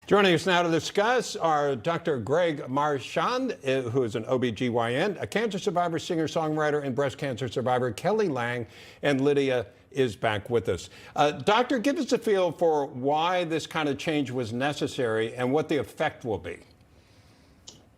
Joining us now to discuss are Dr. Greg Marchand, who is an OBGYN, a cancer survivor, singer-songwriter, and breast cancer survivor, Kelly Lang, and Lydia is back with us. Doctor, give us a feel for why this kind of change was necessary and what the effect will be.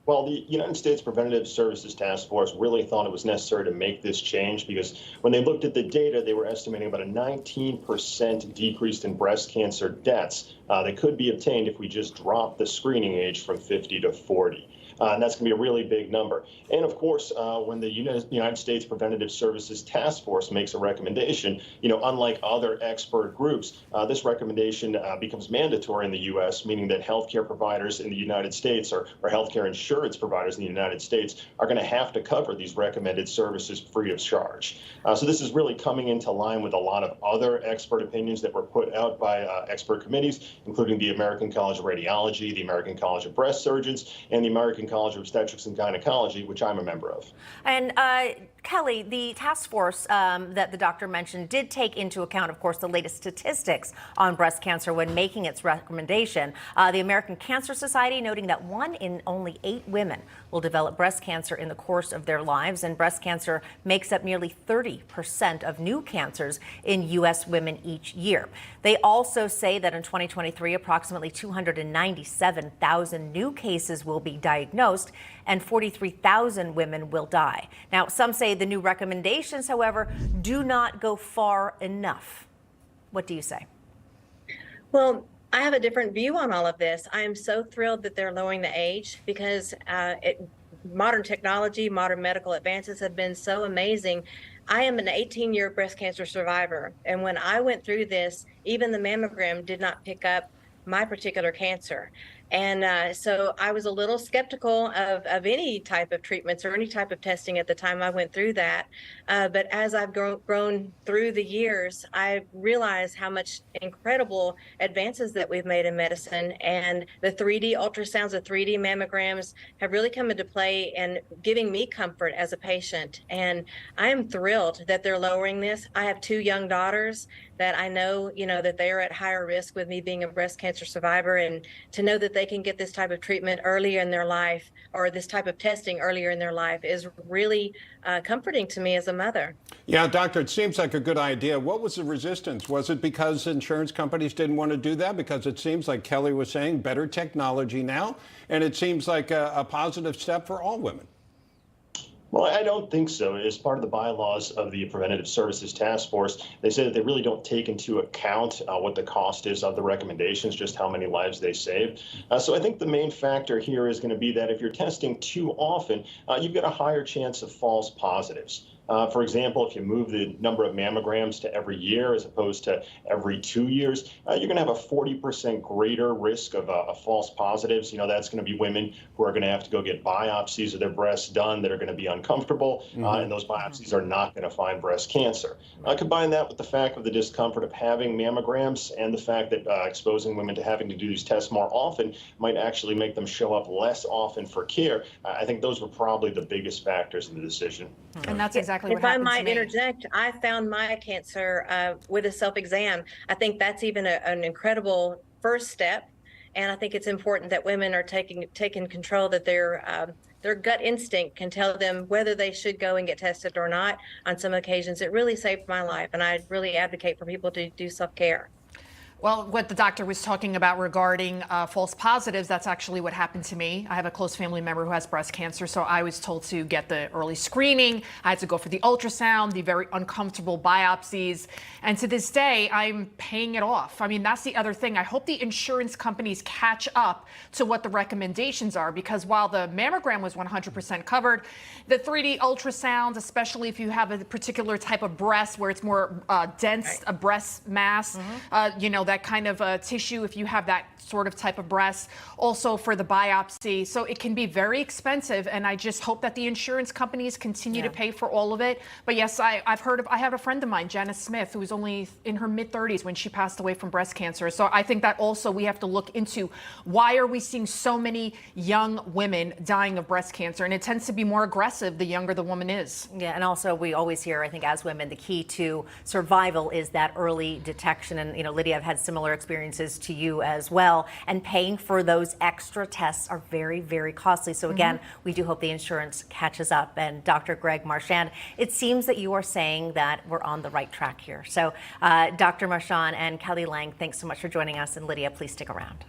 Well, the United States Preventative Services Task Force really thought it was necessary to make this change because when they looked at the data, they were estimating about a 19% decrease in breast cancer deaths that could be obtained if we just drop the screening age from 50 to 40. And that's going to be a really big number. And of course, when the United States Preventative Services Task Force makes a recommendation, unlike other expert groups, this recommendation becomes mandatory in the U.S., meaning that healthcare providers in the United States or healthcare insurance providers in the United States are going to have to cover these recommended services free of charge. So this is really coming into line with a lot of other expert opinions that were put out by expert committees, including the American College of Radiology, the American College of Breast Surgeons, and the American College of Obstetrics and Gynecology, which I'm a member of. And Kelly, the task force that the doctor mentioned did take into account, of course, the latest statistics on breast cancer when making its recommendation. The American Cancer Society noting that 1 in only 8 women will develop breast cancer in the course of their lives, and breast cancer makes up nearly 30% of new cancers in U.S. women each year. They also say that in 2023, approximately 297,000 new cases will be diagnosed and 43,000 women will die. Now, some say the new recommendations, however, do not go far enough. What do you say? Well, I have a different view on all of this. I am so thrilled that they're lowering the age because modern technology, modern medical advances have been so amazing. I am an 18-year breast cancer survivor, and when I went through this, even the mammogram did not pick up my particular cancer. And so I was a little skeptical of any type of treatments or any type of testing at the time I went through that. But as I've grown through the years, I realized how much incredible advances that we've made in medicine. And the 3D ultrasounds, the 3D mammograms have really come into play and giving me comfort as a patient. And I am thrilled that they're lowering this. I have 2 young daughters that I know, that they are at higher risk with me being a breast cancer survivor, and to know that they can get this type of treatment earlier in their life or this type of testing earlier in their life is really comforting to me as a mother. Yeah, doctor, it seems like a good idea. What was the resistance? Was it because insurance companies didn't want to do that? Because it seems like Kelly was saying better technology now, and it seems like a positive step for all women. Well, I don't think so. As part of the bylaws of the Preventative Services Task Force, they say that they really don't take into account what the cost is of the recommendations, just how many lives they save. So I think the main factor here is going to be that if you're testing too often, you've got a higher chance of false positives. For example, if you move the number of mammograms to every year as opposed to every 2 years, you're going to have a 40% greater risk of false positives. That's going to be women who are going to have to go get biopsies of their breasts done that are going to be uncomfortable, and those biopsies are not going to find breast cancer. Combine that with the fact of the discomfort of having mammograms and the fact that exposing women to having to do these tests more often might actually make them show up less often for care. I think those were probably the biggest factors in the decision. And that's exactly if I might interject, I found my cancer with a self-exam. I think that's even an incredible first step. And I think it's important that women are taking control, that their gut instinct can tell them whether they should go and get tested or not. On some occasions, it really saved my life. And I really advocate for people to do self-care. Well, what the doctor was talking about regarding false positives, that's actually what happened to me. I have a close family member who has breast cancer, so I was told to get the early screening. I had to go for the ultrasound, the very uncomfortable biopsies. And to this day, I'm paying it off. I mean, that's the other thing. I hope the insurance companies catch up to what the recommendations are, because while the mammogram was 100% covered, the 3D ultrasounds, especially if you have a particular type of breast where it's more dense, a breast mass, that kind of tissue, if you have that sort of type of breast, also for the biopsy. So it can be very expensive, and I just hope that the insurance companies continue to pay for all of it. But yes, I have a friend of mine, Janice Smith, who was only in her mid-30s when she passed away from breast cancer. So I think that also we have to look into why are we seeing so many young women dying of breast cancer, and it tends to be more aggressive the younger the woman is. Yeah, and also we always hear, I think, as women, the key to survival is that early detection. And Lydia, I've had similar experiences to you as well. And paying for those extra tests are very, very costly. So again, we do hope the insurance catches up. And Dr. Greg Marchand, it seems that you are saying that we're on the right track here. So Dr. Marchand and Kelly Lang, thanks so much for joining us. And Lydia, please stick around.